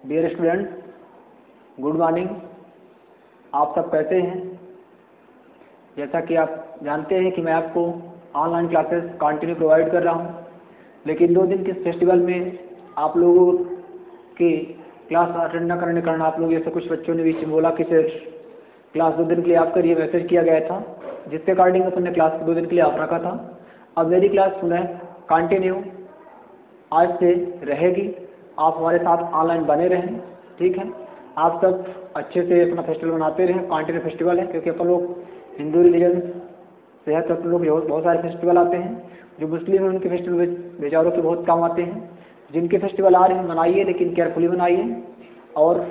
Dear student, good morning. आप सब कैसे हैं? जैसा कि आप जानते हैं कि मैं आपको ऑनलाइन क्लासेस कंटिन्यू प्रोवाइड कर रहा हूं, लेकिन 2 दिन के फेस्टिवल में आप लोगों की क्लास अटेंड न करने के कारण आप लोग जैसे कुछ बच्चों ने बीच में बोला कि सर क्लास 2 दिन के लिए आपका ये मैसेज किया गया था, जिसके अकॉर्डिंग अपने क्लास 2 दिन के लिए आप रखा था। अब मेरी क्लास पुनः कंटिन्यू आज से रहेगी। आप हमारे साथ ऑनलाइन बने रहें, ठीक है। आप सब अच्छे से अपना फेस्टिवल मनाते रहें। कंटिन्यू फेस्टिवल है क्योंकि अपन लोग हिंदू रिलीजन से है, तो अपन लोग बहुत सारे फेस्टिवल आते हैं। जो मुस्लिम हैं उनके फेस्टिवल बेचारों के बहुत कम आते हैं। जिनके फेस्टिवल आ रहे हैं मनाइए, लेकिन केयरफुली मनाइए और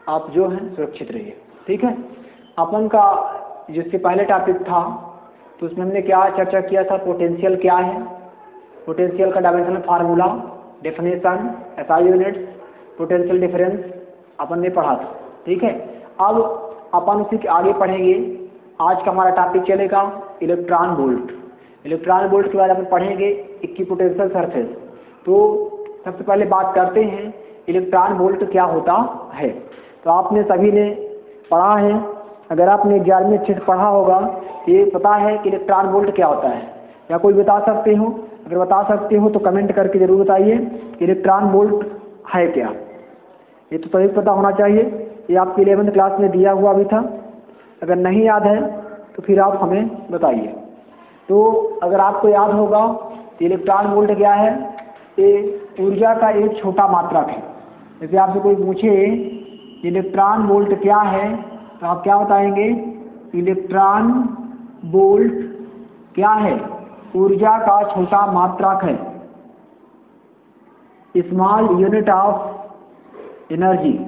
आप जो हैं सुरक्षित रहिए, ठीक है। अपन का जिससे पहले टॉपिक था तो उसमें हमने क्या चर्चा किया था? पोटेंशियल क्या है, पोटेंशियल का dimensional formula, definition, SI units, potential difference अपन ने पढ़ा था, ठीक है। अब अपन उसी के आगे पढ़ेंगे। आज का हमारा टॉपिक चलेगा इलेक्ट्रॉन वोल्ट। इलेक्ट्रॉन वोल्ट के बाद अपन पढ़ेंगे इक्विपोटेंशियल सरफेस। तो सबसे पहले बात करते हैं इलेक्ट्रॉन वोल्ट क्या होता है। तो आपने सभी ने पढ़ा है, अगर आपने 11वीं अच्छे से पढ़ा होगा ये पता है कि इलेक्ट्रॉन वोल्ट क्या होता है। या कोई बता सकते हो? अगर बता सकते हो तो कमेंट करके जरूर बताइए कि इलेक्ट्रॉन वोल्ट है क्या। ये तो सभी पता होना चाहिए, ये आपकी 11वीं क्लास में दिया हुआ भी था। अगर नहीं याद है तो फिर आप हमें बताइए। तो अगर आपको याद होगा तो इलेक्ट्रॉन वोल्ट क्या है? ये ऊर्जा का एक छोटा मात्रक है। जैसे आपसे कोई पूछे इलेक्ट्रॉन वोल्ट क्या है तो आप क्या बताएंगे? इलेक्ट्रॉन वोल्ट क्या है? ऊर्जा का छोटा मात्रक है, स्मॉल यूनिट ऑफ एनर्जी।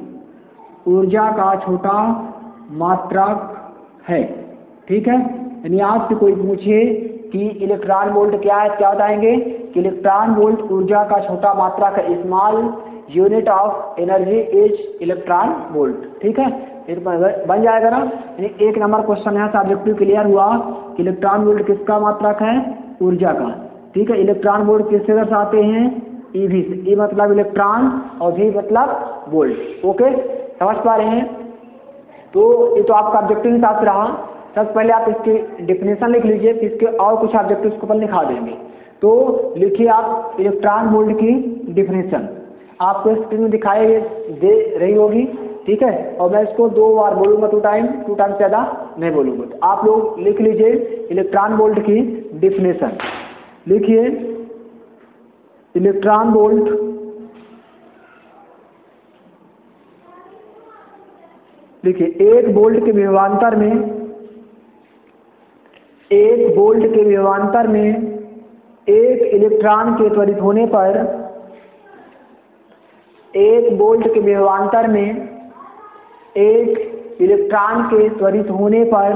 ऊर्जा का छोटा मात्रक है, ठीक है। यानी आपसे कोई पूछे कि इलेक्ट्रॉन वोल्ट क्या है, क्या बताएंगे कि इलेक्ट्रॉन वोल्ट ऊर्जा का छोटा मात्रक है, small unit of energy is electron volt, ठीक है। फिर बन जाएगा ना। यानी 1 नंबर क्वेश्चन यहाँ से ऑब्जेक्टिव क्लियर हुआ कि इलेक्ट्रॉन वोल्ट किसका मात्रक है? ऊर्जा का, ठीक है। इलेक्ट्रॉन वोल्ट किससे दर्शाते हैं? ईवी से। ई मतलब इलेक्ट्रॉन और वी मतलब वोल्ट। ओके, समझ पा रहे हैं? तो ये तो आपका ऑब्जेक्टिव हिसाब से रहा। सबसे पहले आप इसकी डेफिनेशन लिख लीजिए, फिर इसके और कुछ ऑब्जेक्टिव को अपन लिखा देंगे। तो लिखिए आप इलेक्ट्रॉन वोल्ट की डेफिनेशन। आपको स्क्रीन में दिखाई दे रही होगी, ठीक है। और मैं इसको 2 बार बोलूंगा, 2 टाइम ज्यादा नहीं बोलूंगा। तो आप लोग लिख लीजिए इलेक्ट्रॉन वोल्ट की डेफिनेशन। लिखिए इलेक्ट्रॉन वोल्ट देखिए 1 वोल्ट के विभवांतर में 1 वोल्ट के विभवांतर में 1 इलेक्ट्रॉन के त्वरित होने पर 1 वोल्ट के विभवांतर में 1 इलेक्ट्रॉन के त्वरित होने पर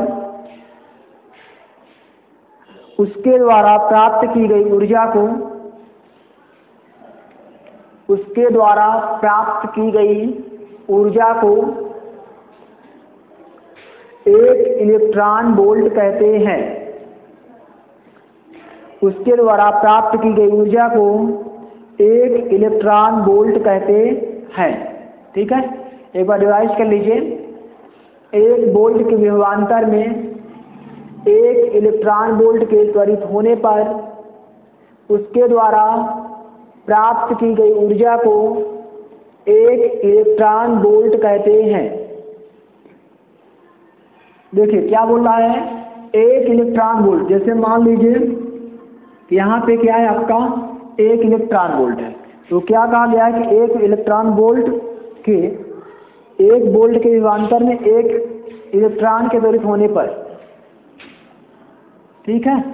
उसके द्वारा प्राप्त की गई ऊर्जा को एक इलेक्ट्रॉन वोल्ट कहते हैं। उसके द्वारा प्राप्त की गई ऊर्जा को 1 इलेक्ट्रॉन वोल्ट कहते हैं, ठीक है। एक बार रिवाइज कर लीजिए। 1 वोल्ट के विभवांतर में 1 इलेक्ट्रॉन वोल्ट के त्वरित होने पर उसके द्वारा प्राप्त की गई ऊर्जा को 1 इलेक्ट्रॉन वोल्ट कहते हैं। देखिए क्या बोल रहा है? 1 इलेक्ट्रॉन वोल्ट। जैसे मान लीजिए कि यहाँ पे क्या है आपका 1 इलेक्ट्रॉन वोल्ट है, तो क्या कहा गया है कि 1 इलेक्ट्रॉन वोल्ट के 1 वोल्ट के विभवांतर में 1 इलेक्ट्रॉन के त्वरित होने पर, ठीक है।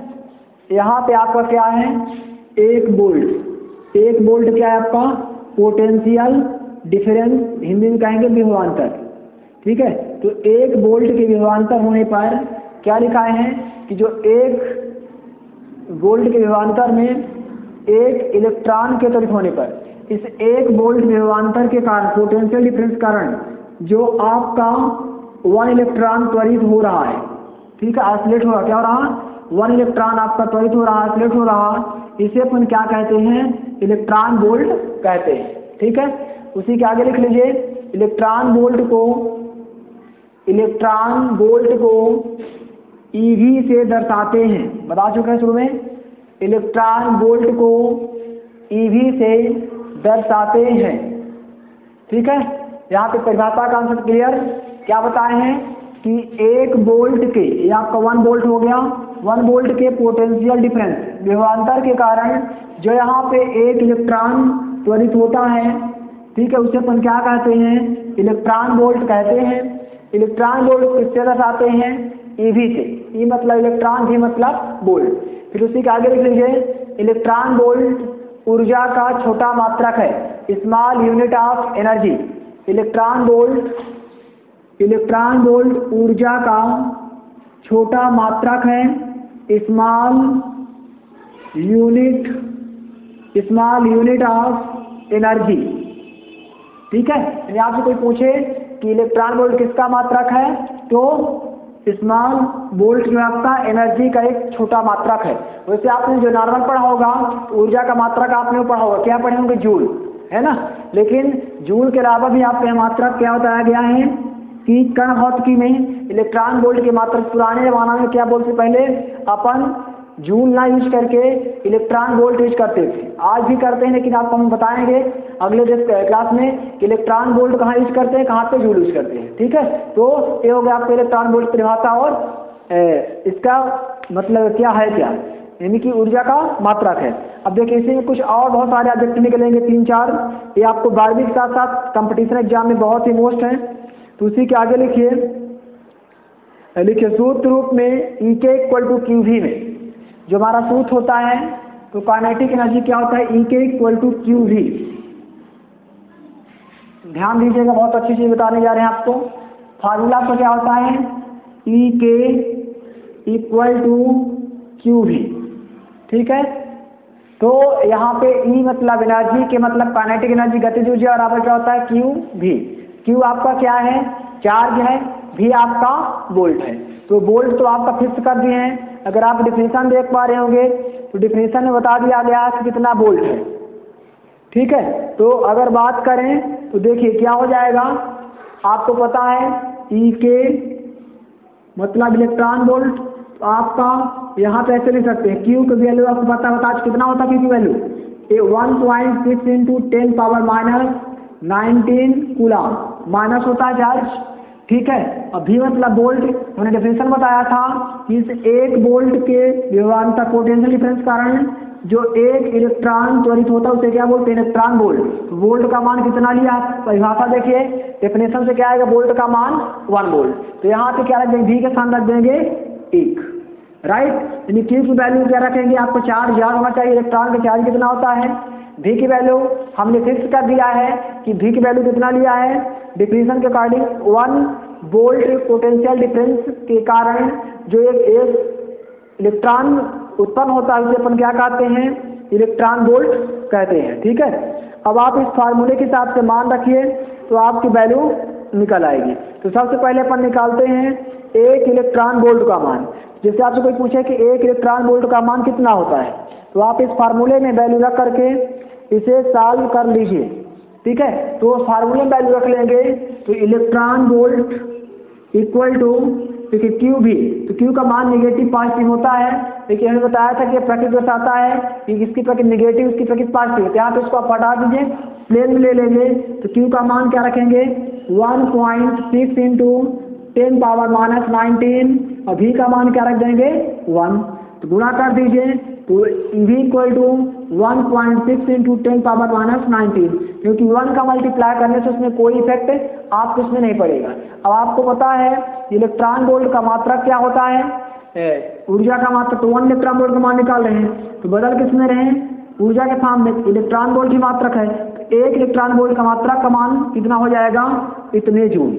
यहाँ पे आपका क्या है? 1 वोल्ट। 1 वोल्ट क्या है आपका? पोटेंशियल डिफरेंस, हिंदी में कहेंगे विभवांतर, ठीक है। तो 1 वोल्ट के विभवांतर होने पर क्या लिखा है कि जो 1 वोल्ट के विभवांतर में 1 इलेक्ट्रॉन के त्वरित होने पर इस 1 वोल्ट विभवांतर के कारण, पोटेंशियल डिफरेंस कारण जो आपका 1 इलेक्ट्रॉन त्वरित हो रहा है, ठीक है, ऑसिलेट हो रहा, क्या हो रहा? 1 इलेक्ट्रॉन आपका त्वरित हो रहा, ऑसिलेट हो रहा, इसे अपन क्या कहते हैं? इलेक्ट्रॉन वोल्ट कहते हैं, ठीक है। उसी के आगे लिख लीजिए इलेक्ट्रॉन वोल्ट को ईवी से दर्शाते हैं। बता चुके हैं शुरू में, इलेक्ट्रॉन वोल्ट को ईवी से दर्शाते हैं। ठीक है, यहाँ पे परिभाषा का आंसर क्लियर। क्या बताए हैं कि 1 वोल्ट के, ये आपका 1 वोल्ट हो गया, 1 वोल्ट के पोटेंशियल डिफरेंस विभवांतर के कारण जो यहाँ पे एक इलेक्ट्रॉन त्वरित होता है, ठीक है, उसे अपन क्या कहते हैं, इलेक्ट्रॉन वोल्ट कहते हैं। इलेक्ट्रॉन वोल्ट किससे दर्शाते हैं, ईवी से। ई मतलब इलेक्ट्रॉन, भी मतलब वोल्ट। फिर उसी के आगे लिख लीजिए इलेक्ट्रॉन वोल्ट ऊर्जा का छोटा मात्रक है, small unit of energy. Electron volt ऊर्जा का छोटा मात्रक है, स्मॉल यूनिट ऑफ एनर्जी। ठीक है, यदि आपसे कोई पूछे कि इलेक्ट्रॉन वोल्ट किसका मात्रक है, तो स्मॉल वोल्ट जो आपका एनर्जी का एक छोटा मात्रक है। वैसे आपने जो नॉर्मल पढ़ा होगा ऊर्जा का मात्रक आपने पढ़ा होगा, क्या पढ़े होंगे, जूल, है ना। लेकिन जूल के अलावा भी आपके मात्रक क्या बताया गया है कि कण भौतिकी में इलेक्ट्रॉन वोल्ट के मात्रक पुराने जमाना में क्या बोलते, पहले अपन जूल ना यूज करके इलेक्ट्रॉन वोल्ट यूज करते थे, आज भी करते हैं, लेकिन आपको हम बताएंगे अगले क्लास में कि इलेक्ट्रॉन वोल्ट कहाँ यूज करते हैं, कहाँ पे जूल यूज करते हैं। ठीक है, तो ये हो गया आपको इलेक्ट्रॉन वोल्ट परिभाषा और इसका मतलब क्या है, क्या यानी कि ऊर्जा का मात्रक है। अब देखिए इसमें कुछ और बहुत सारे ऑब्जेक्ट निकलेंगे 3-4, ये आपको 12वीं के साथ साथ कंपटीशन एग्जाम में बहुत ही मोस्ट है। तो उसी के आगे लिखिए सूत्र रूप में E के इक्वल टू QV में जो हमारा सूत्र होता है, तो काइनेटिक एनर्जी क्या होता है, E के इक्वल टू QV। ध्यान दीजिएगा, बहुत अच्छी चीज बताने जा रहे हैं आपको। फार्मूला तो क्या होता है, E के इक्वल टू QV। ठीक है, तो यहाँ पे E मतलब एनर्जी के मतलब काइनेटिक एनर्जी गतिज ऊर्जा, और आपका क्या होता है QV। Q आपका क्या है, चार्ज है, V आपका वोल्ट है। तो वोल्ट तो आपका फिक्स कर दिए हैं। अगर आप डिफिनेशन देख पा रहे होंगे तो डिफिनेशन में बता दिया गया कि कितना वोल्ट है। ठीक है, तो अगर बात करें तो देखिए क्या हो जाएगा, आपको पता है E के मतलब इलेक्ट्रॉन वोल्ट, तो आपका यहाँ पे ऐसे लिख सकते हैं Q की वैल्यू आपको बता कितना होता है, Q की value 1.6 into 10 power minus 19 coulomb minus होता है चार्ज। ठीक है, अभी मतलब वोल्ट हमने डेफिनेशन बताया था कि इस 1 वोल्ट के विभवांतर पोटेंशियल डिफरेंस कारण जो एक इलेक्ट्रॉन त्वरित होता है उसे क्या बोलते हैं, इलेक्ट्रॉन वोल्ट। वोल्ट का मान कितना लिया, परिभाषा देखिए, डेफिनेशन से क्या आएगा, वोल्ट का मान 1 वोल्ट। तो यहाँ पे क्या रख देंगे, V के स्थान रख देंगे 1, राइट। यानी Q की वैल्यू क्या रखेंगे, आपको चार्ज याद होना चाहिए, इलेक्ट्रॉन का चार्ज कितना होता है। V की वैल्यू हमने फिक्स कर दिया है कि V की वैल्यू कितना लिया है, डिफिनेशन के अकॉर्डिंग 1 वोल्ट पोटेंशियल डिफरेंस के कारण जो एक इलेक्ट्रॉन उत्पन्न होता है उसे अपन क्या कहते हैं, इलेक्ट्रॉन वोल्ट कहते हैं। ठीक है, अब आप इस फार्मूले के हिसाब से मान रखिए तो आपकी वैल्यू निकल आएगी। तो सबसे पहले अपन निकालते हैं 1 इलेक्ट्रॉन वोल्ट का मान। जैसे आपसे कोई पूछे कि 1 इलेक्ट्रॉन वोल्ट का मान कितना होता है, तो आप इस फार्मूले में वैल्यू रख करके इसे सॉल्व कर लीजिए। ठीक है, तो फार्मूले में वैल्यू रख लेंगे तो इलेक्ट्रॉन वोल्ट इक्वल टू देखिए QV, तो Q का मान नेगेटिव पॉजिटिव होता है। देखिए हमने बताया था कि प्रकृति दर्शाता है कि इसकी प्रकृति नेगेटिव, इसकी प्रकृति पॉजिटिव। यहाँ पे इसको आप हटा दीजिए, प्लेन में ले लेंगे तो Q का मान क्या रखेंगे 1.6 इंटू 10 पावर माइनस 19, और V का मान क्या रख देंगे 1, तो गुणा कर दीजिए तो V equal to 1.6 into 10 power minus 19, क्योंकि 1 का मल्टीप्लाई करने से उसमें कोई इफेक्ट आपको उसमें नहीं पड़ेगा। अब आपको पता है इलेक्ट्रॉन वोल्ट का मात्रक क्या होता है, ऊर्जा का मात्रक, तो 1 इलेक्ट्रॉन वोल्ट का मान निकाल रहे हैं, तो बदल किसमें रहे, ऊर्जा के सामने इलेक्ट्रॉन वोल्ट की मात्रक है, तो 1 इलेक्ट्रॉन वोल्ट का मात्रक का मान कितना हो जाएगा, इतने जूल।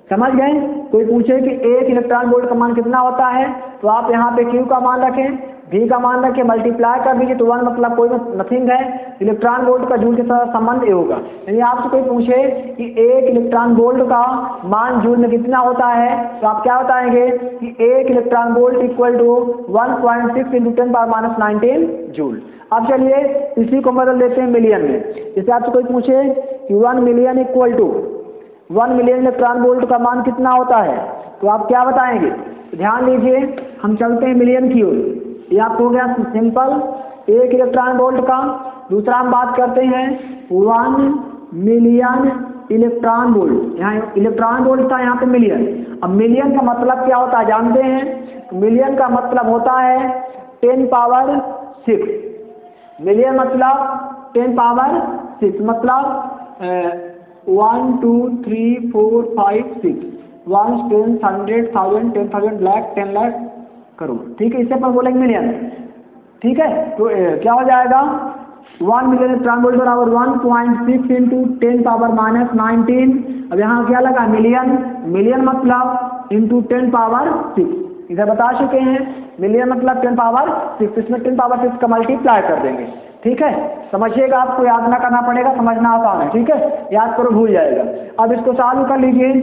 समझ गए। कोई पूछे कि 1 इलेक्ट्रॉन वोल्ट का मान कितना होता है, तो आप यहाँ पे Q का मान रखें, V का मान रखे मल्टीप्लाई कर दीजिए तो 1 मतलब कोई नथिंग है, इलेक्ट्रॉन वोल्ट का जूल के साथ संबंध ये होगा। यानी आपसे कोई पूछे कि 1 इलेक्ट्रॉन वोल्ट का मान जूल में कितना होता है तो आप क्या बताएंगे कि 1 electron volt equal to 1.6 × 10⁻19 joule. अब चलिए इसी को बदल देते हैं मिलियन में। जैसे आपसे कोई पूछे कि 1 million equal to 1 million electron volt का मान कितना होता है तो आप क्या बताएंगे। ध्यान दीजिए, हम चलते हैं मिलियन की ओर। ये आपको हो गया सिंपल 1 इलेक्ट्रॉन वोल्ट का। दूसरा हम बात करते हैं 1 मिलियन इलेक्ट्रॉन वोल्ट। यहाँ इलेक्ट्रॉन वोल्ट था, यहाँ पे मिलियन। अब मिलियन का मतलब क्या होता है जानते हैं। मिलियन का मतलब होता है 10⁻6। मिलियन मतलब 10⁻6 मतलब 1 2 3 4 5 6 1 10 100 1000 10,000 लाख 10 लाख करोड़। ठीक है, इससे पर बोलेंगे मिलियन। ठीक है, तो क्या हो जाएगा 1 मिलियन इलेक्ट्रॉन वोल्ट बराबर 1.6 × 10⁻−19। अब यहाँ क्या लगा मिलियन, मिलियन मतलब इंटू 10⁻6। इधर बता चुके हैं मिलियन मतलब 10⁻6, इसमें 10⁻6 का मल्टीप्लाई कर देंगे। ठीक है, समझिएगा, आपको याद ना करना पड़ेगा, समझना आसान है। ठीक है, याद करो भूल जाएगा। अब इसको चालू कर लीजिए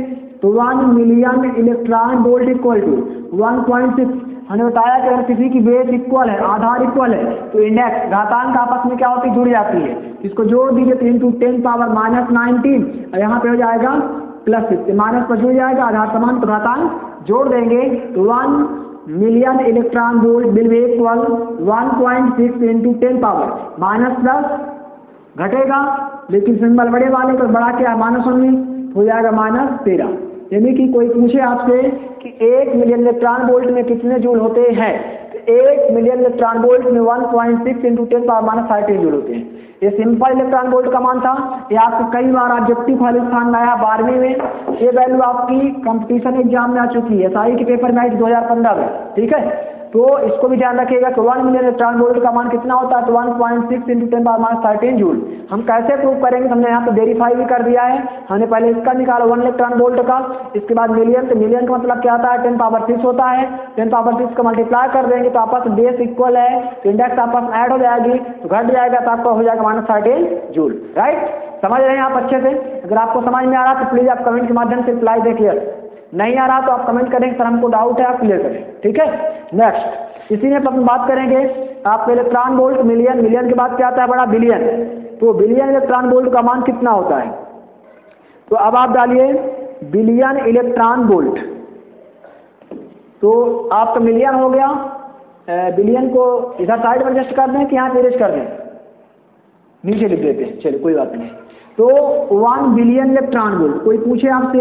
तो 1 million electron volt equal to 1.6। हमने बताया कि अगर किसी की बेस इक्वल है, आधार इक्वल है तो इंडेक्स घातांक आपस में क्या होती है जुड़ जाती है। इसको जोड़ दीजिए तो इंटू 10⁻−19 और यहाँ पे हो जाएगा +6, माइनस पर जुड़ जाएगा, आधार समान तो घातांक जोड़ देंगे तो 1 million electron volt will be equal 1.6 × 10 power minus plus घटेगा, लेकिन सिंबल बड़े वाले पर बड़ा क्या है -19 हो जाएगा -13। यानी कि कोई पूछे आपसे कि 1 मिलियन इलेक्ट्रॉन वोल्ट में कितने जूल होते हैं तो 1 मिलियन इलेक्ट्रॉन वोल्ट में 1.6 × 10⁻13 जूल होते हैं। ये सिंपल इलेक्ट्रॉन वोल्ट का मान था। ये आपको कई बार ऑब्जेक्टिव वाले स्थान में आया 12वीं में। ये वैल्यू आपकी कंपटीशन एग्जाम में आ चुकी है, SI के पेपर में आई 2015 में। ठीक है, तो इसको भी ध्यान रखिएगा कि 1 मिलियन इलेक्ट्रॉन वोल्ट का मान कितना होता है तो 1.6 × 10⁻13 जूल। हम कैसे प्रूव करेंगे, हमने यहाँ पे वेरीफाई भी कर दिया है। हमने पहले इसका निकाला 1 इलेक्ट्रॉन वोल्ट का, इसके बाद मिलियन, तो मिलियन का मतलब क्या आता है 10⁻6 होता है। 10⁻6 का मल्टीप्लाई कर देंगे तो आपस में बेस इक्वल है तो इंडेक्स आपस में ऐड हो जाएगी तो घट जाएगा तो आपका हो जाएगा -13 जूल। राइट, समझ रहे हैं आप अच्छे से। अगर आपको समझ में आ रहा तो प्लीज आप कमेंट के माध्यम से रिप्लाई देखिए, नहीं आ रहा तो आप कमेंट करेंगे सर हमको डाउट है, आप क्लियर करें। ठीक है, नेक्स्ट इसी में अपन बात करेंगे आप इलेक्ट्रॉन वोल्ट मिलियन, मिलियन के बाद क्या आता है बड़ा बिलियन। तो बिलियन इलेक्ट्रॉन वोल्ट का मान कितना होता है तो अब आप डालिए बिलियन इलेक्ट्रॉन वोल्ट, तो आपका मिलियन हो गया। बिलियन को इधर साइड में एडजस्ट कर दें कि यहाँ पे एडजस्ट कर दें, नीचे लिख देते हैं, चलिए कोई बात नहीं। तो 1 बिलियन इलेक्ट्रॉन वोल्ट, कोई पूछे आपसे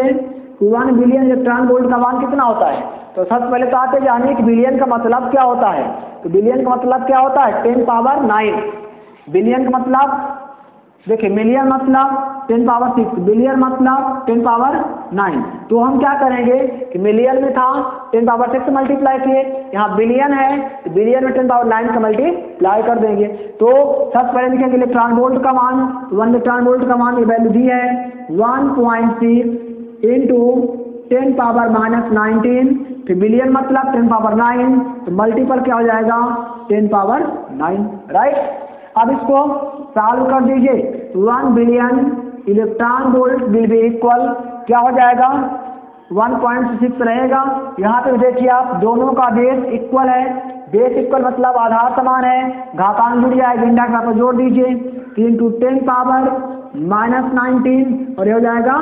1 बिलियन इलेक्ट्रॉन वोल्ट का मान कितना होता है तो सबसे पहले तो आते जानिए कि बिलियन का मतलब क्या होता है। तो बिलियन का मतलब क्या होता है 10⁻9। बिलियन का मतलब देखिए, मिलियन मतलब 10⁻6, बिलियन मतलब 10⁻9। तो हम क्या करेंगे कि मिलियन में था 10⁻6 से मल्टीप्लाई किए, यहाँ बिलियन है तो बिलियन में 10⁻9 का मल्टीप्लाई कर देंगे। तो सबसे पहले लिखेंगे इलेक्ट्रॉन वोल्ट का मान, 1 इलेक्ट्रॉन वोल्ट का मान ये वैल्यू दी है 1.6 × 10⁻−19, फिर बिलियन मतलब 10⁻9 तो मल्टीपल क्या हो जाएगा 10�9। राइट, अब इसको सॉल्व कर दीजिए 1 billion electron volt will be equal क्या हो जाएगा 1.6 रहेगा। यहाँ पे देखिए आप दोनों का बेस इक्वल है, बेस इक्वल मतलब आधार समान है, घातांक जुड़ जाएगा, इंडेक्स आप जोड़ दीजिए 3 × 10⁻−19 और ये हो जाएगा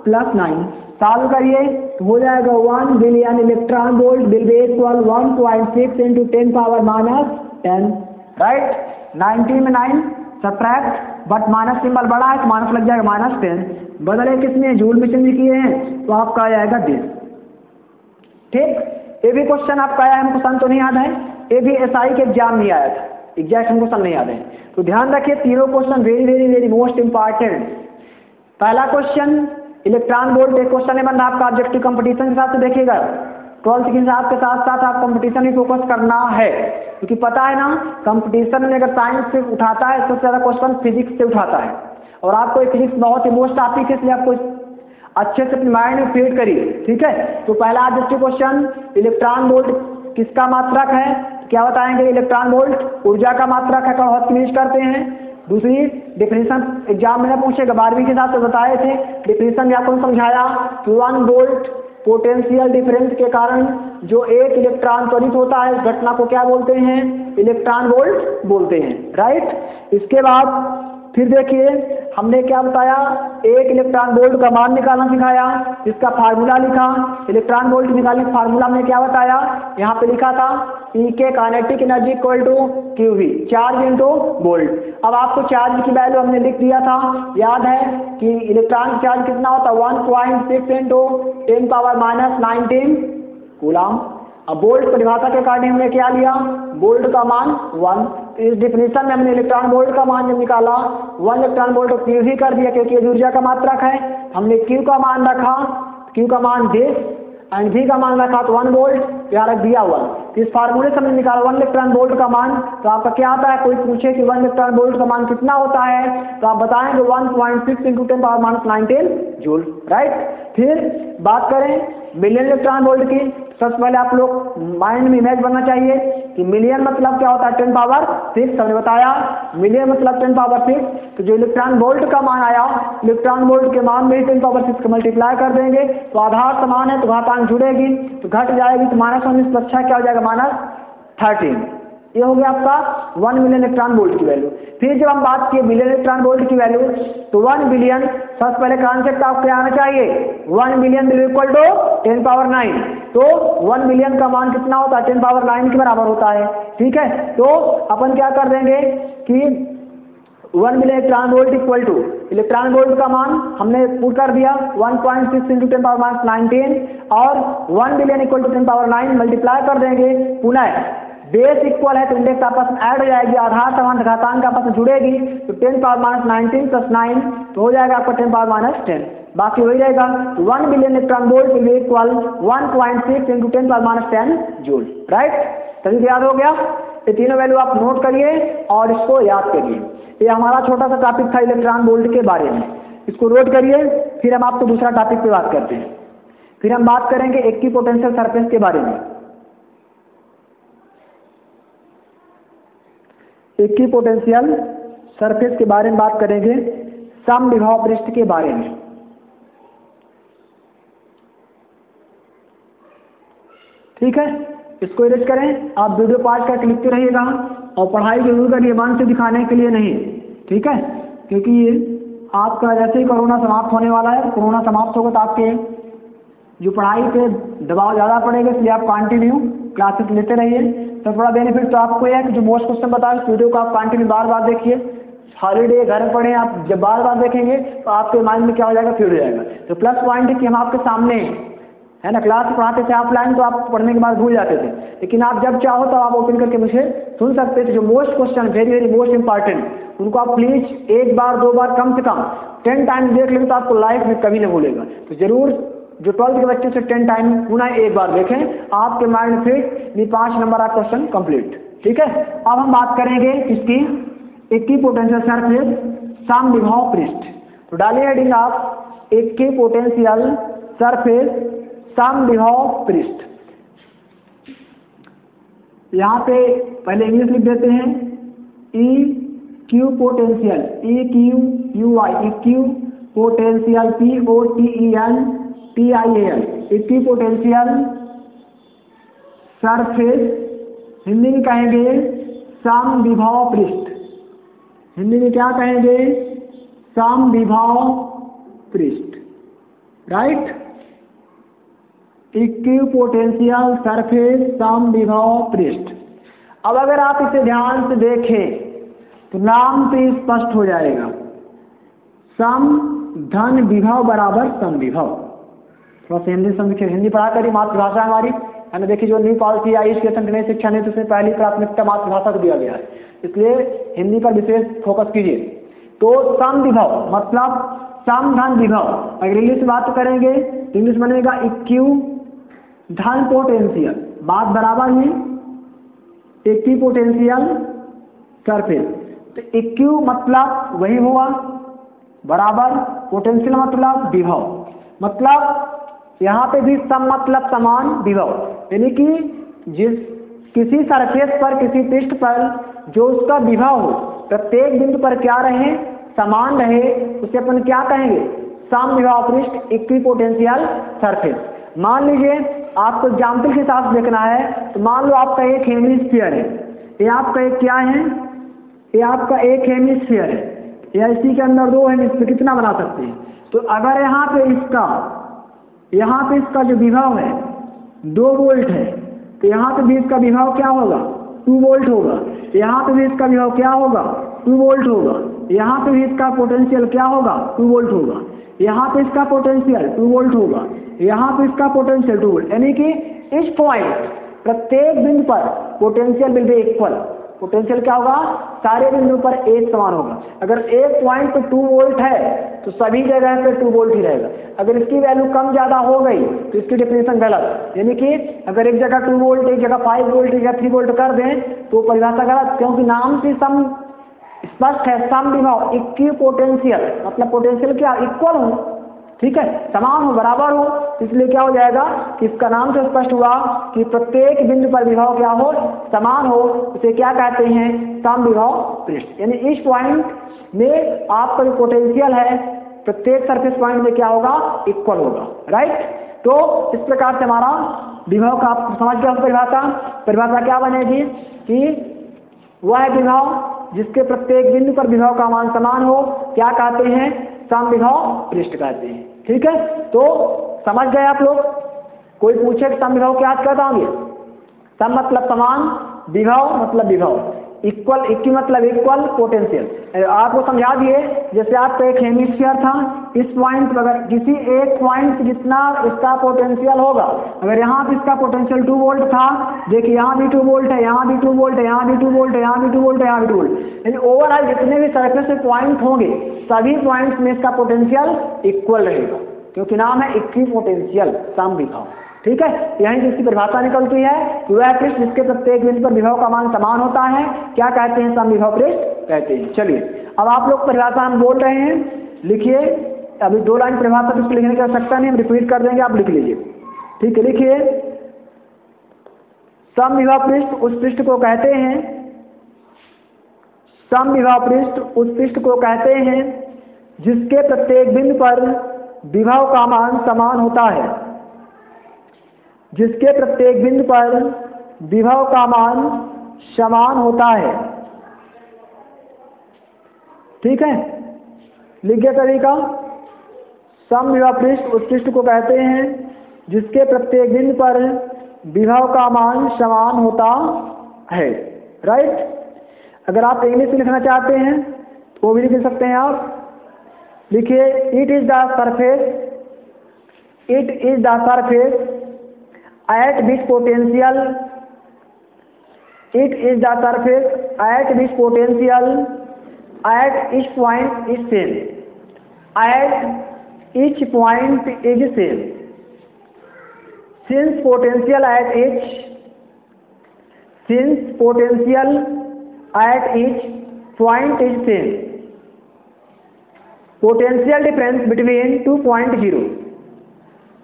+9। सॉल्व करिए तो हो जाएगा 1 billion electron volt will be equal 1.6 × 10⁻10। Right, 19 में 9 सब्ट्रैक्ट, बट माइनस सिंबल बड़ा है तो माइनस लग जाएगा -10। बदले किसमें जूल में चेंज किए हैं तो आपका आ जाएगा 10। ठीक, ये भी क्वेश्चन आपका आया, हमको क्वेश्चन तो नहीं याद है, ये भी SI के एग्जाम में आया था, एग्जैक्ट हमको क्वेश्चन नहीं याद है। तो ध्यान रखिए तीनों question very very very most important. पहला क्वेश्चन इलेक्ट्रॉन वोल्ट, एक क्वेश्चन है बंदा आपका ऑब्जेक्टिव कंपटीशन के हिसाब से देखिएगा, 12th के हिसाब के साथ साथ आप कंपटीशन ही फोकस करना है, क्योंकि पता है ना कंपटीशन में अगर साइंस से उठाता है सबसे ज्यादा क्वेश्चन फिजिक्स से उठाता है, और आपको फिजिक्स बहुत ही मोस्ट टॉपिक है, इसलिए आपको अच्छे से अपने माइंड में फीड करिए। ठीक है, तो पहला ऑब्जेक्टिव क्वेश्चन इलेक्ट्रॉन वोल्ट किसका मात्रक है, क्या बताएंगे, इलेक्ट्रॉन वोल्ट ऊर्जा का मात्रक है, बहुत यूज करते हैं। दूसरी डिफिनेशन एग्जाम में पूछेगा, 12वीं के हिसाब से बताए थे, डिफिनेशन या कौन समझाया कि 1 वोल्ट पोटेंशियल डिफरेंस के कारण जो एक इलेक्ट्रॉन त्वरित होता है, इस घटना को क्या बोलते हैं, इलेक्ट्रॉन वोल्ट बोलते हैं, राइट। इसके बाद फिर देखिए हमने क्या बताया, एक इलेक्ट्रॉन वोल्ट का मान निकालना सिखाया, इसका फार्मूला लिखा, इलेक्ट्रॉन वोल्ट निकालने का फार्मूला में क्या बताया, यहाँ पे लिखा था E के kinetic energy equal to QV, charge into volt. अब आपको चार्ज की वैल्यू हमने लिख दिया था, याद है कि इलेक्ट्रॉन चार्ज कितना होता है, 1.6 इंटू 10⁻⁻19 कूलम। अब वोल्ट परिभाषा के कारण हमने क्या लिया, वोल्ट का मान 1। इस डिफिनेशन में हमने इलेक्ट्रॉन वोल्ट का मान जब निकाला 1 इलेक्ट्रॉन वोल्ट को QV कर दिया, क्योंकि ये ऊर्जा का मात्रक है। हमने Q का मान रखा, Q का मान दिस, एंड V का मान रखा तो 1 वोल्ट यहाँ रख दिया हुआ। तो इस फार्मूले से हमने निकाला 1 इलेक्ट्रॉन वोल्ट का मान। तो आपका क्या आता है, कोई पूछे कि 1 इलेक्ट्रॉन वोल्ट का मान कितना होता है, तो आप बताएंगे 1.6 इंटू 10⁻19 जूल, राइट। फिर बात करें मिलियन इलेक्ट्रॉन वोल्ट की, सबसे पहले आप लोग माइंड में इमेज बनना चाहिए कि मिलियन मतलब क्या होता है, 10⁻6। हमने बताया मिलियन मतलब 10⁻6, तो जो इलेक्ट्रॉन वोल्ट का मान आया, इलेक्ट्रॉन वोल्ट के मान में 10⁻6 को मल्टीप्लाई कर देंगे, तो आधार समान है तो घातांक जुड़ेगी, तो घट जाएगी, तो -19 + 6 क्या हो जाएगा, -13। ये हो गया आपका 1 मिलियन इलेक्ट्रॉन वोल्ट की वैल्यू। फिर जब हम बात किए बिलियन इलेक्ट्रॉन वोल्ट की वैल्यू, तो 1 बिलियन, सबसे पहले कॉन्सेप्ट आपको क्या आना चाहिए, 1 मिलियन इक्वल टू 10⁻9। तो 1 मिलियन का मान कितना होता है, 10⁻9 के बराबर होता है, ठीक है। तो अपन क्या कर देंगे कि 1 million electron volt equal two electron volt का मान हमने पुट कर दिया 1.6 इंटू 10⁻19 और 1 बिलियन इक्वल टू 10⁻9 मल्टीप्लाई कर देंगे, पुनः बेस इक्वल है तो इंडेक्स आपस में ऐड हो जाएगी, आधार समान घातांक आपस में जुड़ेगी, तो 10⁻19 + 9 तो हो जाएगा आपका 10⁻10, बाकी वही रहेगा। 1 billion electron volt will equal 1.6 into 10⁻10 joule, right. तभी याद हो गया, ये तीनों वैल्यू आप नोट करिए और इसको याद करिए। ये हमारा छोटा सा टॉपिक था इलेक्ट्रॉन वोल्ट के बारे में, इसको नोट करिए। फिर हम आपको दूसरा टॉपिक पे बात करते हैं। फिर हम बात करेंगे इक्विपोटेंशियल सरफेस के बारे में। इक्विपोटेंशियल सरफेस के बारे में बात करेंगे, समविभव पृष्ठ के बारे में। ठीक है, इसको इरेज करें। आप वीडियो पास करके लिखते रहिएगा और पढ़ाई जरूर करिए, मन से दिखाने के लिए नहीं, ठीक है। क्योंकि ये आपका जैसे ही कोरोना समाप्त होने वाला है, कोरोना समाप्त होगा तो आपके जो पढ़ाई पे दबाव ज़्यादा पड़ेगा, इसलिए आप कंटिन्यू क्लासेस लेते रहिए। तो थोड़ा बेनिफिट तो आपको है कि जो मोस्ट क्वेश्चन बताए उस वीडियो को आप कंटिन्यू बार बार देखिए। हॉलीडे घर में पढ़े, आप जब बार बार देखेंगे तो आपके माइंड में क्या हो जाएगा, फिर हो जाएगा। तो प्लस पॉइंट है कि हम आपके सामने है ना, क्लास पढ़ाते थे ऑफलाइन तो आप पढ़ने के बाद भूल जाते थे, लेकिन आप जब चाहो तो आप ओपन करके मुझे सुन सकते थे। जो most question very very most important, उनको आप प्लीज 1 बार 2 बार कम से कम 10 टाइम देख लेंगे तो आपको लाइफ में कभी नहीं भूलेगा। तो जरूर जो 12th के बच्चे से 10 टाइम पुनः 1 बार देखें, आपके माइंड फिट, ये 5 नंबर आप क्वेश्चन कंप्लीट, ठीक है। अब हम बात करेंगे इसकी इक्विपोटेंशियल सरफेस, समविभव पृष्ठ। तो डालिए हेडिंग आप इक्विपोटेंशियल सरफेस समविभव पृष्ठ। यहाँ पे पहले इंग्लिश लिख देते हैं, equipotential, EQUI, equipotential, POTENTIAL, equipotential surface, Hindi में कहेंगे समविभव पृष्ठ। हिंदी में क्या कहेंगे, समविभव पृष्ठ, राइट। इक्विपोटेंशियल सरफेस समविभव पृष्ठ। अब अगर आप इसे ध्यान से देखें तो नाम से स्पष्ट हो जाएगा, सम धन विभव बराबर समविभव। थोड़ा सा हिंदी समझिए, हिंदी पढ़ा करिए, मातृभाषा हमारी है ना। देखिए जो न्यू पॉलिसी आई स्टेशन की नई शिक्षा नीति से पहली प्राथमिकता मातृभाषा को दिया गया है, इसलिए हिंदी पर विशेष फोकस कीजिए। तो समविभव मतलब सम धन विभव। अगर इंग्लिश बात करेंगे इंग्लिश बनेगा इक्यू धन पोटेंशियल, बात बराबर ही इक्विपोटेंशियल सरफेस। तो इक्यू मतलब वही हुआ बराबर, पोटेंशियल मतलब विभव, मतलब यहाँ पे भी सम मतलब समान, विभव यानी कि जिस किसी सरफेस पर, किसी पृष्ठ पर जो उसका विभव हो प्रत्येक बिंदु पर क्या रहे, समान रहे, उसे अपन क्या कहेंगे, समविभव पृष्ठ, इक्विपोटेंशियल सरफेस। मान लीजिए आपको एग्जाम्पल के साथ देखना है, तो मान लो आपका एक हेमिस्फीयर है, ये आपका एक क्या है, ये आपका एक हेमिस्फीयर है, या इसी के अंदर दो हेमिस्फीयर, कितना बना सकते हैं। तो अगर यहाँ पे इसका जो विभव है 2 वोल्ट है, तो यहाँ पे भी इसका विभव क्या होगा, 2 वोल्ट होगा। यहाँ पे भी इसका विभव क्या होगा, 2 वोल्ट होगा। यहाँ पे भी इसका पोटेंशियल क्या होगा, 2 वोल्ट होगा। यहाँ पे इसका पोटेंशियल 2 वोल्ट होगा, यहाँ पे इसका पोटेंशियल 2 वोल्ट। यानी कि इस पॉइंट प्रत्येक बिंदु पर potential will be equal. Potential क्या होगा, सारे बिंदु पर एक समान होगा। अगर एक पॉइंट पे 2 वोल्ट है तो सभी जगह पे 2 वोल्ट ही रहेगा। अगर इसकी वैल्यू कम ज्यादा हो गई तो इसकी डेफिनेशन गलत। यानी कि अगर एक जगह 2 वोल्ट, एक जगह 5 वोल्ट, एक जगह 3 वोल्ट कर दें तो परिभाषा गलत, क्योंकि नाम से सम स्पष्ट है, सम विभव इक्विपोटेंशियल, मतलब पोटेंशियल क्या, इक्वल हो, ठीक है, समान हो, बराबर हो। इसलिए क्या हो जाएगा कि इसका नाम से स्पष्ट हुआ कि प्रत्येक बिंदु पर विभव क्या हो, समान हो, उसे क्या कहते हैं, समविभव पृष्ठ। यानी इस पॉइंट में आपका जो पोटेंशियल है प्रत्येक सरफेस पॉइंट में क्या होगा, इक्वल होगा, राइट। तो इस प्रकार से हमारा विभव का आप समझ गया। परिभाषा क्या बनेगी कि वह विभव जिसके प्रत्येक बिंदु पर विभव का मान समान हो, क्या कहते हैं, समविभव पृष्ठ कहते हैं। ठीक है, तो समझ गए आप लोग। कोई पूछे समविभव क्या करता होंगे, सम मतलब समान, विभव मतलब विभव, इक्वल, इक्वी मतलब इक्वल, पोटेंशियल आपको समझा दिए। जैसे आपका एक हेमिस्फीयर था, इस पॉइंट पर अगर किसी एक पॉइंट जितना इसका पोटेंशियल होगा, अगर यहाँ पे इसका पोटेंशियल 2 वोल्ट था, देखिए यहाँ भी 2 वोल्ट है, यहाँ भी 2 वोल्ट है, यहाँ भी 2 वोल्ट है, यहाँ भी 2 वोल्ट है, यहाँ भी 2 वोल्ट। यानी ओवरऑल जितने भी सरफेस से पॉइंट होंगे सभी पॉइंट्स में इसका पोटेंशियल इक्वल रहेगा, क्योंकि नाम है इक्वी पोटेंशियल, समविभव। ठीक है, यहीं जिसकी परिभाषा निकलती है कि वह पृष्ठ जिसके प्रत्येक बिंदु पर विभव का मान समान होता है, क्या कहते हैं, समविभव पृष्ठ कहते हैं। चलिए अब आप लोग परिभाषा हम बोल रहे हैं, लिखिए। अभी 2 लाइन परिभाषा कुछ लिखने की आवश्यकता नहीं, हम रिपीट कर देंगे, आप लिख लीजिए। ठीक है, लिखिए। समविभव पृष्ठ उस पृष्ठ को कहते हैं, समविभव पृष्ठ उस पृष्ठ को कहते हैं जिसके प्रत्येक बिंदु पर विभव का मान समान होता है, जिसके प्रत्येक बिंदु पर विभव का मान समान होता है। ठीक है, लिख गया सभी का। समविभव पृष्ठ उस पृष्ठ को कहते हैं जिसके प्रत्येक बिंदु पर विभव का मान समान होता है, राइट। अगर आप इंग्लिश में लिखना चाहते हैं तो वो भी लिख सकते हैं आप। लिखिए, it is the surface, it is the surface at which potential, it is the surface at which potential at each point is same, at each point is same, since potential at each point is same, potential difference between 2.0,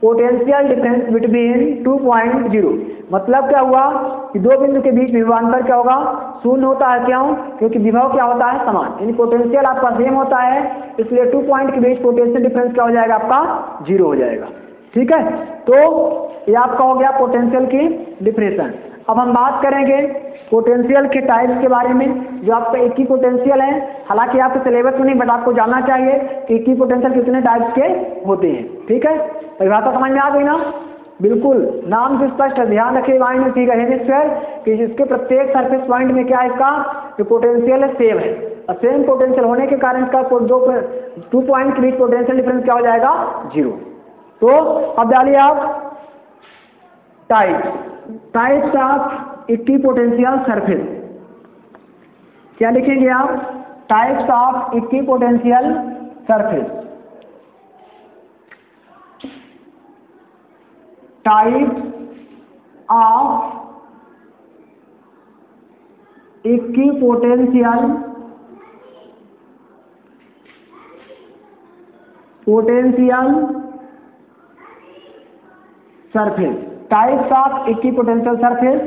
potential difference between 2.0 मतलब क्या हुआ कि दो बिंदु के बीच विभवांतर क्या होगा, शून्य होता है। क्यों, क्योंकि विभव क्या होता है, समान, यानी पोटेंशियल आपका सेम होता है, इसलिए 2 पॉइंट के बीच पोटेंशियल डिफरेंस क्या हो जाएगा, आपका 0 हो जाएगा। ठीक है, तो ये आपका हो गया पोटेंशियल की डिफरेंस। अब हम बात करेंगे पोटेंशियल के टाइप्स के बारे में। जो आपका इक्वी पोटेंशियल है, हालांकि आपके सिलेबस में नहीं, बट आपको जानना चाहिए कि इक्वी पोटेंशियल कितने टाइप्स के होते हैं। ठीक है, परिभाषा समझ में आ गई ना, बिल्कुल नाम से स्पष्ट है, ध्यान रखिए माइंड में। ठीक है, हेमिस्फीयर कि जिसके प्रत्येक सरफेस पॉइंट में क्या है, इसका जो पोटेंशियल है सेम है, और सेम पोटेंशियल होने के कारण इसका 2 पॉइंट के बीच पोटेंशियल डिफरेंस क्या हो जाएगा, 0। तो अब डालिए आप types of equipotential surface. क्या लिखेंगे आप, types of equipotential surface. Types of equipotential surface, types of equipotential surface.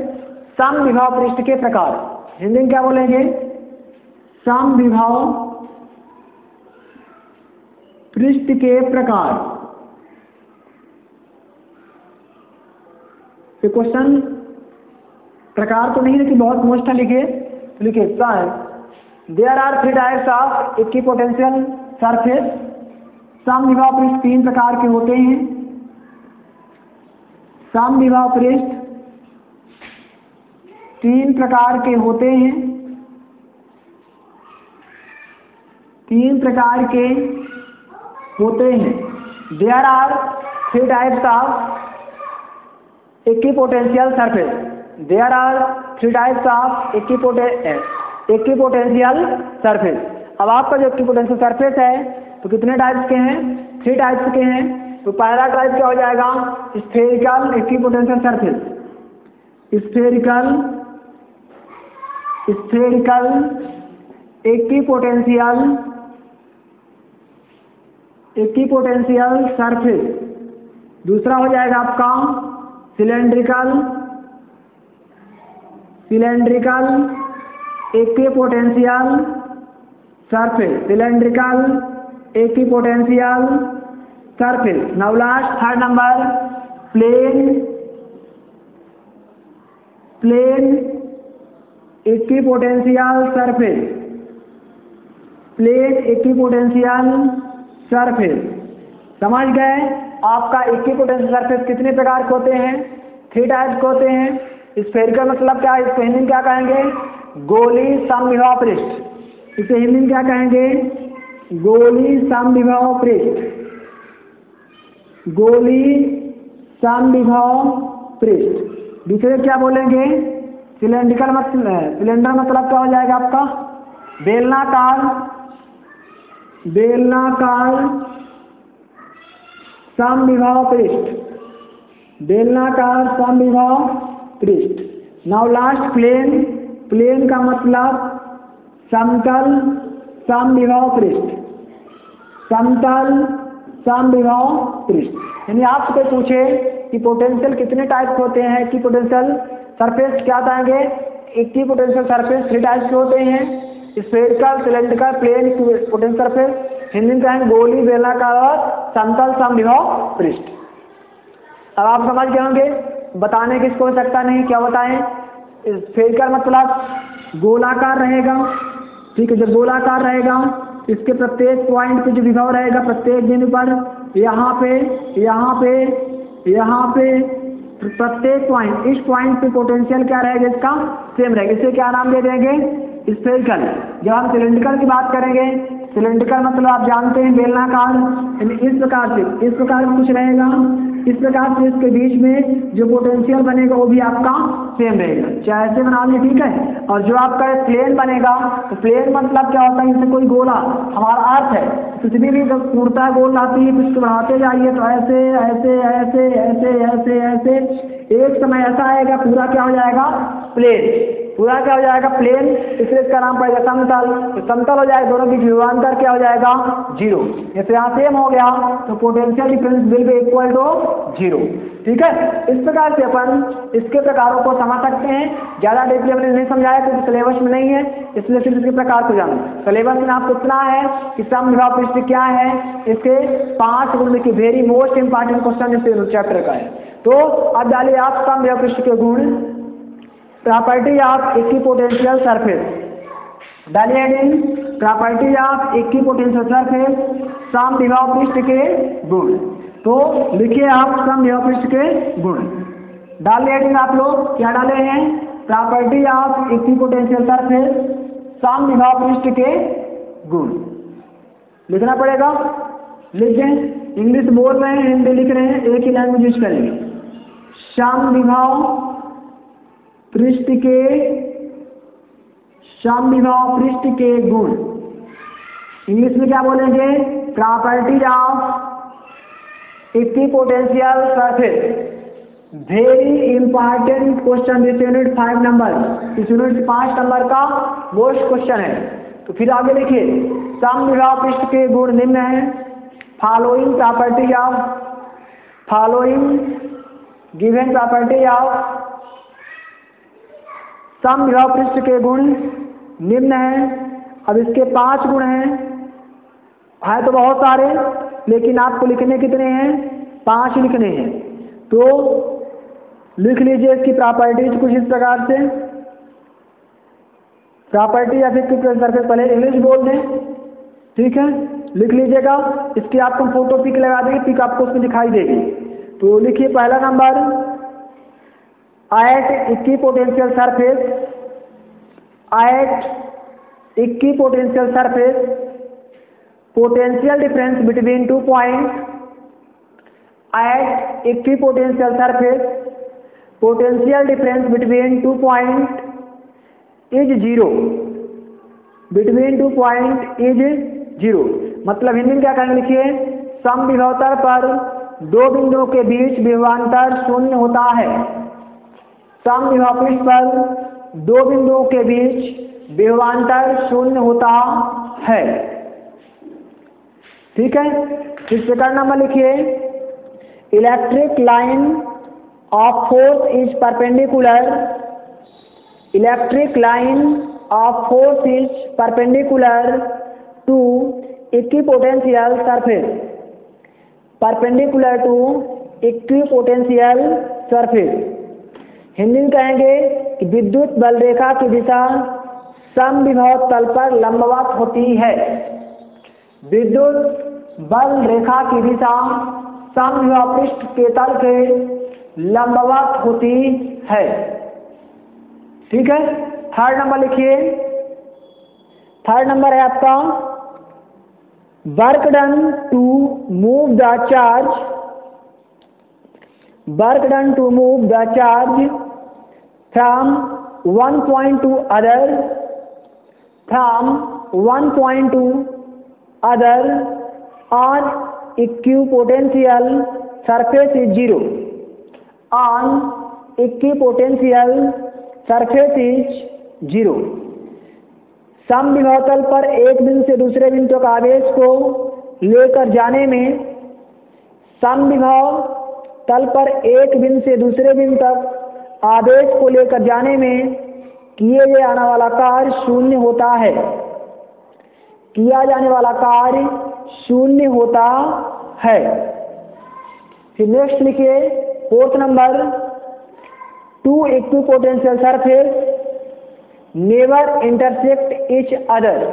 समविभव पृष्ठ के प्रकार, हिंदी में क्या बोलेंगे? समविभव पृष्ठ के प्रकार। ये क्वेश्चन प्रकार तो नहीं लेकिन बहुत मोस्ट लिखे, तो लिखे there are 3 types of equipotential surface. समविभव पृष्ठ 3 प्रकार के होते हैं। समविभव पृष्ठ 3 प्रकार के होते हैं। 3 प्रकार के होते हैं। There are 3 types of equipotential surface. There are 3 types of equipotential surface. अब आपका जो इक्विपोटेंशियल सरफेस है तो कितने टाइप्स के हैं? 3 टाइप्स के हैं। तो पहला टाइप क्या हो जाएगा? Spherical equipotential surface. Spherical equipotential surface. दूसरा हो जाएगा आपका cylindrical equipotential surface. Cylindrical equipotential surface. Now last 3rd number plane equipotential surface. Plane equipotential surface. समझ गए? आपका इक्विपोटेंशियल सरफेस कितने प्रकार के होते हैं? 3 टाइप्स के होते हैं। स्फेरिकल मतलब क्या है? इसको हिंदी में क्या कहेंगे? गोली समविभव पृष्ठ। इसे हिंदी में क्या कहेंगे? गोली समविभव पृष्ठ। गोली समविभव पृष्ठ। दूसरे क्या बोलेंगे? सिलेंडर मतलब क्या हो जाएगा आपका? बेलनाकार समविभव पृष्ठ। बेलनाकार समविभव पृष्ठ। नाउ लास्ट प्लेन का मतलब समतल समविभव पृष्ठ। समतल समविभव पृष्ठ। यानी आपसे पूछे कि पोटेंशियल कितने टाइप के होते हैं, कि पोटेंशियल सरफेस क्या बताएंगे? इक्विपोटेंशियल सरफेस 3 टाइप के होते हैं। Spherical, cylindrical, plane potential surface. Hindi में कहेंगे गोली, बेलनाकार और समतल समविभव पृष्ठ। अब आप समझ गए होंगे, बताने की इसको आवश्यकता नहीं। क्या बताएं? स्फेरिकल मतलब गोलाकार रहेगा। ठीक है, जब गोलाकार रहेगा इसके प्रत्येक पॉइंट पे जो विभव रहेगा, प्रत्येक बिंदु पर यहाँ पे प्रत्येक पॉइंट, इस पॉइंट पे पोटेंशियल क्या रहेगा? इसका सेम रहेगा। इसे क्या नाम दे देंगे? स्फेरिकल। जब हम सिलेंड्रिकल की बात करेंगे, सिलेंड्रिकल मतलब आप जानते हैं बेलनाकार। इस प्रकार से कुछ रहेगा। इस प्रकार से इसके बीच में जो पोटेंशियल बनेगा वो भी आपका सेम रहेगा, चाहे ऐसे बना लिया। ठीक है। और जो आपका प्लेन बनेगा, तो प्लेन मतलब क्या होता है? इससे कोई गोला, हमारा अर्थ है, पृथ्वी भी जब पूर्णतः गोल आती है, उसको बढ़ाते जाइए तो ऐसे ऐसे ऐसे ऐसे ऐसे ऐसे एक समय ऐसा आएगा पूरा क्या हो जाएगा? प्लेन। पूरा क्या हो जाएगा? प्लेन। इसलिए इसका नाम पड़ेगा समतल। तो समतल हो जाएगा, दोनों की विभवांतर क्या हो जाएगा? 0। जैसे यहाँ सेम हो गया तो potential difference will be equal to 0। ठीक है। इस प्रकार से अपन इसके प्रकारों को समझ सकते हैं। ज्यादा डीपली हमने नहीं समझाया क्योंकि सिलेबस में नहीं है, इसलिए सिर्फ इसके प्रकार को जानो। सिलेबस में आपको इतना है कि समविभव पृष्ठ क्या है, इसके 5 गुण की वेरी मोस्ट इंपॉर्टेंट क्वेश्चन इस चैप्टर का है। तो अब डालिए आप समविभव पृष्ठ के गुण, प्रॉपर्टी ऑफ इक्विपोटेंशियल सरफेस। डालिए प्रॉपर्टी ऑफ इक्विपोटेंशियल सरफेस, समविभव पृष्ठ के गुण। तो लिखिए आप समविभव पृष्ठ के गुण। डालिए आप लोग क्या डाले हैं? प्रॉपर्टी ऑफ इक्विपोटेंशियल सरफेस, समविभव पृष्ठ के गुण लिखना पड़ेगा। लिख दें। इंग्लिश बोल रहे हैं, हिंदी लिख रहे हैं, एक ही लैंग्वेज यूज करेंगे। समविभव पृष्ठ के गुण। इंग्लिश में क्या बोलेंगे? Property of equipotential surface. Very important question this unit 5 number. इस यूनिट 5 नंबर का मोस्ट क्वेश्चन है। तो फिर आगे देखिए, समविभव पृष्ठ के गुण निम्न है। फॉलोइंग गिवन प्रॉपर्टी ऑफ समविभव पृष्ठ के गुण निम्न हैं। अब इसके 5 गुण हैं तो बहुत सारे, लेकिन आपको लिखने कितने हैं? 5 लिखने हैं। तो लिख लीजिए इसकी प्रॉपर्टीज कुछ इस प्रकार से। प्रॉपर्टी या फिर सरफेस पहले इंग्लिश बोल दें, ठीक है, लिख लीजिएगा। इसकी आपको फोटो पिक लगा देंगे, पिक आपको उसमें दिखाई देगी। तो लिखिए पहला number, at equipotential surface, at equipotential surface potential difference between 2 point, at equipotential surface potential difference between 2 point is 0, between 2 point is 0। मतलब हिंदी में क्या कहेंगे? लिखिए, समविभव तल पर 2 बिंदुओं के बीच विभवांतर शून्य होता है। समविभव पृष्ठ पर 2 बिंदुओं के बीच विभवांतर शून्य होता है, ठीक है। इस प्रकार नंबर लिखिए, electric line of force is perpendicular, electric line of force is perpendicular to equipotential surface, perpendicular to equipotential surface. Hindi में कहेंगे कि विद्युत बल रेखा की दिशा समविभव तल पर लंबवत होती है। विद्युत बल रेखा की दिशा समविभव पृष्ठ के तल के लंबवत होती है, ठीक है। थर्ड नंबर लिखिए, थर्ड नंबर है आपका, work done to move the charge, work done to move the charge from one point to other, from one point to other on equipotential surface is 0, on equipotential surface is 0। समविभव तल पर एक बिंदु से दूसरे बिंदु तक आवेश को लेकर जाने में, समविभव तल पर एक बिंदु से दूसरे बिंदु तक आवेश को लेकर जाने में किए जाने वाला कार्य शून्य होता है, किया जाने वाला कार्य शून्य होता है। फिर नेक्स्ट लिखिए, fourth number, two equipotential surface never intersect each other,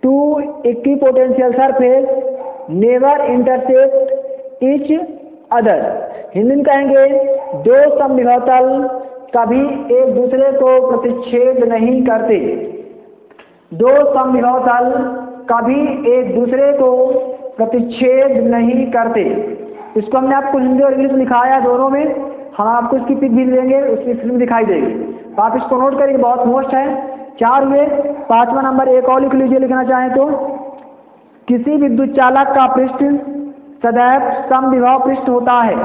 two equipotential surface never intersect each other. Hindi में कहेंगे, दो समविभव तल कभी एक दूसरे को प्रतिच्छेद नहीं करते, दो समविभव तल कभी एक दूसरे को प्रतिच्छेद नहीं करते। इसको हमने आपको हिंदी और इंग्लिश में लिखाया दोनों में, हम आपको इसकी पिक भी देंगे, उसकी फिल्म दिखाई देगी, आप इसको नोट करिए, बहुत मोस्ट है। 4 हुए। 5वां नंबर एक और लिख लीजिए, लिखना चाहें तो, किसी विद्युत चालक का पृष्ठ सदैव समविभव पृष्ठ होता है,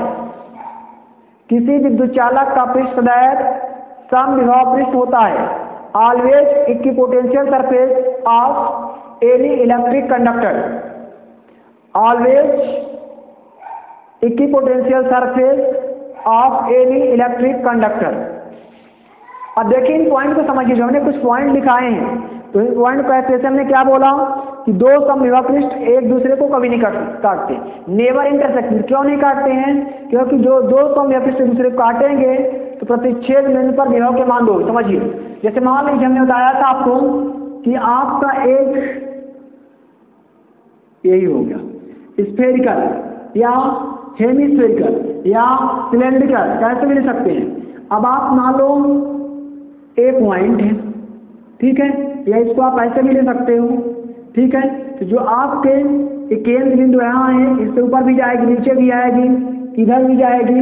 किसी विद्युत चालक का पृष्ठ सदैव समविभव पृष्ठ होता है। Always equipotential surface of any electric conductor, always equipotential surface of any electric conductor. अब देखिए इन पॉइंट को समझिए, हमने कुछ पॉइंट लिखाए हैं, तो इन पॉइंट को हमने क्या बोला कि दो समविभव पृष्ठ एक दूसरे को कभी नहीं काटते, नेवर इंटरसेक्ट। क्यों नहीं काटते हैं? क्योंकि जो दो समविभव पृष्ठ एक दूसरे को काटेंगे तो प्रतिच्छेद बिंदु पर विभव के मान दो। समझिए, जैसे मान लीजिए हमने बताया था आपको कि आपका एक यही हो गया स्फेरिकल या हेमिस्फेरिकल या सिलेंड्रिकल, कैसे भी ले सकते हैं। अब आप मान लो ए पॉइंट है, ठीक है, या इसको आप ऐसे भी ले सकते हो, ठीक है। तो जो आपके केंद्र बिंदु यहाँ है, इससे ऊपर भी जाएगी, नीचे भी आएगी, इधर भी जाएगी,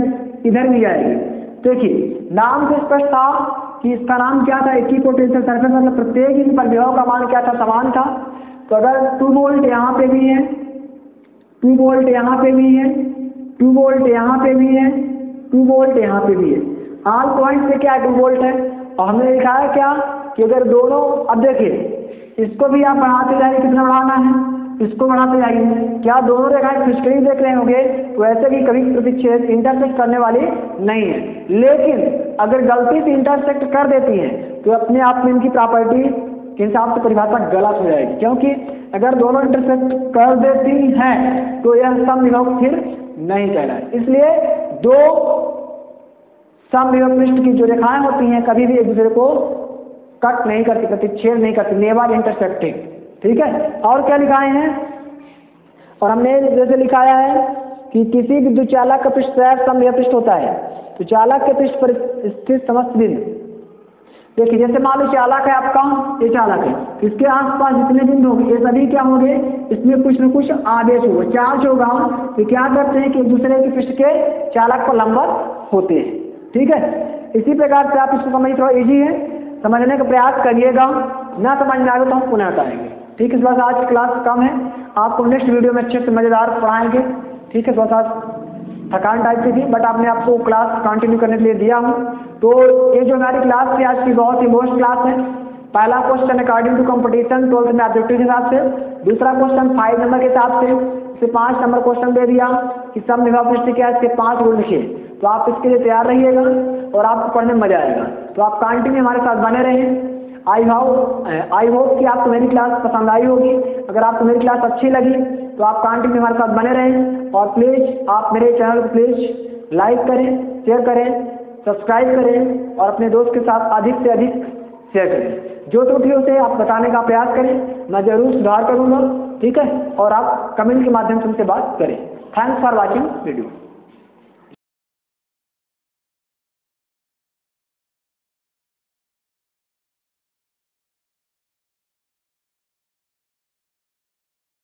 इधर भी जाएगी। देखिए नाम से स्पष्ट था कि इसका नाम क्या था, इक्विपोटेंशियल सरफेस, मतलब प्रत्येक इन पर विभव का मान क्या था, समान था। तो अगर 2 वोल्ट यहाँ पे भी है, 2 वोल्ट यहाँ पे भी है, 2 वोल्ट यहाँ पे भी है, 2 वोल्ट यहाँ पे भी है, ऑल पॉइंट पे क्या 2 वोल्ट है। और हमने लिखा है क्या कि अगर दोनों, अब देखिए इसको भी आप बढ़ाते जाइए, कितना बढ़ाना है, इसको बढ़ाते जाइए, क्या दोनों रेखाएं फिजिकली देख रहे होंगे तो ऐसे भी कभी प्रतिच्छेद इंटरसेक्ट करने वाली नहीं है। लेकिन अगर गलती से इंटरसेक्ट कर देती हैं तो अपने आप में इनकी प्रॉपर्टी के हिसाब से परिभाषा गलत हो जाएगी, क्योंकि अगर दोनों इंटरसेक्ट कर देती हैं तो यह समविभव फिर नहीं कहलाए। इसलिए दो समविभव पृष्ठ की जो रेखाएं होती हैं कभी भी एक दूसरे को कट नहीं करती, प्रतिच्छेद नहीं करती, नेवर इंटरसेक्टिंग। ठीक है, और क्या लिखाए हैं, और हमने जैसे लिखाया है कि किसी भी द्विचालक का पृष्ठ समविभव पृष्ठ होता है तो चालक के पृष्ठ पर स्थित समस्त बिंदु, देखिए जैसे मान लो चालक है आपका, ये चालक है, इसके आसपास जितने बिंदु होंगे ये सभी क्या होंगे, इसमें कुछ न कुछ आवेश होगा, चार्ज होगा, तो क्या करते हैं कि एक दूसरे के पृष्ठ के चालक पर लंबवत होते हैं। ठीक है, इसी प्रकार से आप इसको समझिए, थोड़ा इजी है, समझने का प्रयास करिएगा, ना समझ में आएगा तो हम पुनः बताएंगे। ठीक है, इस बार आज की क्लास कम है, आपको नेक्स्ट वीडियो में अच्छे से मजेदार पढ़ाएंगे। ठीक है, थोड़ा सा थकान टाइप की थी, बट आपने आपको क्लास कंटिन्यू करने के लिए दिया हूं। तो ये जो हमारी क्लास थी आज की बहुत ही मोस्ट क्लास है। पहला question according to competition 12th में ऑब्जेक्टिव के हिसाब से, दूसरा क्वेश्चन 5 नंबर के हिसाब से, इसे 5 नंबर क्वेश्चन दे दिया कि समविभव पृष्ठ क्या है, इसके 5 गुण लिखिए। तो आप इसके लिए तैयार रहिएगा और आपको पढ़ने में मजा आएगा। तो आप कंटिन्यू हमारे साथ बने रहें। आई होप कि आपको मेरी क्लास पसंद आई होगी। अगर आपको मेरी क्लास अच्छी लगी तो आप कंटिन्यू हमारे साथ बने रहें, और प्लीज आप मेरे चैनल को प्लीज लाइक करें, शेयर करें, सब्सक्राइब करें और अपने दोस्त के साथ अधिक से अधिक शेयर करें। जो त्रुटि उसे आप बताने का प्रयास करें, मैं जरूर सुधार करूंगा। ठीक है, और आप कमेंट के माध्यम से हमसे बात करें। Thanks for watching video.